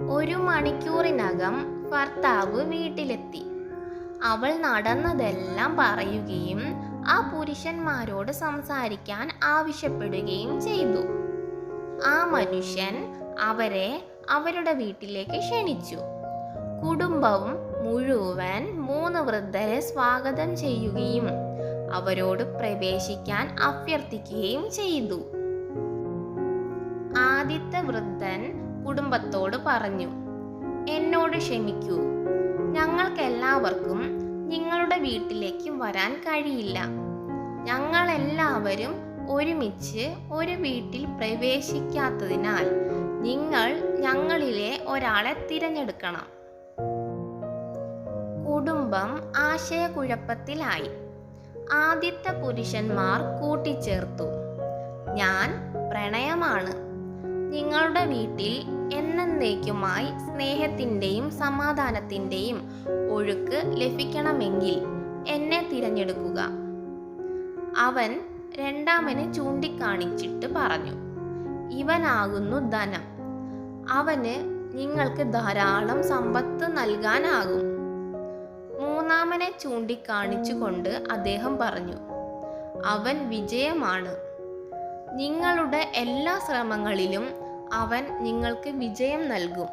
1 മണിക്കൂറിനകം ഭർത്താവ് വീട്ടിലെത്തി. അവൾ നടന്നതെല്ലാം പറയുകയും ആ പുരുഷന്മാരോട് സംസാരിക്കാൻ ആവശ്യപ്പെടുകയും ചെയ്തു. ആ മനുഷ്യൻ അവരെ അവരുടെ വീട്ടിലേക്ക് ക്ഷണിച്ചു. കുടുംബവും മുഴുവൻ 3 വൃദ്ധരെ സ്വാഗതം ചെയ്യുകയും അവരോട് പ്രവേശിക്കാൻ അഭ്യർത്ഥിക്കുകയും ചെയ്തു. ആദ്യത്തെ വൃദ്ധൻ കുടുംബത്തോട് പറഞ്ഞു, എന്നോട് ക്ഷമിക്കൂ, ഞങ്ങൾക്കെല്ലാവർക്കും നിങ്ങളുടെ വീട്ടിലേക്ക് വരാൻ കഴിയില്ല. ഞങ്ങളെല്ലാവരും ഒരുമിച്ച് ഒരു വീട്ടിൽ പ്രവേശിക്കാത്തതിനാൽ നിങ്ങൾ ഞങ്ങളിലെ ഒരാളെ തിരഞ്ഞെടുക്കണം. കുടുംബം ആശയക്കുഴപ്പത്തിലായി. ആദ്യത്തെ പുരുഷന്മാർ കൂട്ടിച്ചേർത്തു, ഞാൻ പ്രണയമാണ്. നിങ്ങളുടെ വീട്ടിൽ എന്നേക്കുമായി സ്നേഹത്തിൻ്റെയും സമാധാനത്തിൻ്റെയും ഒഴുക്ക് ലഭിക്കണമെങ്കിൽ എന്നെ തിരഞ്ഞെടുക്കുക. അവൻ രണ്ടാമനെ ചൂണ്ടിക്കാണിച്ചിട്ട് പറഞ്ഞു, ഇവനാകുന്നു ധനം. അവന് നിങ്ങൾക്ക് ധാരാളം സമ്പത്ത് നൽകാനാകും. മൂന്നാമനെ ചൂണ്ടിക്കാണിച്ചുകൊണ്ട് അദ്ദേഹം പറഞ്ഞു, അവൻ വിജയമാണ്. നിങ്ങളുടെ എല്ലാ ശ്രമങ്ങളിലും അവൻ നിങ്ങൾക്ക് വിജയം നൽകും.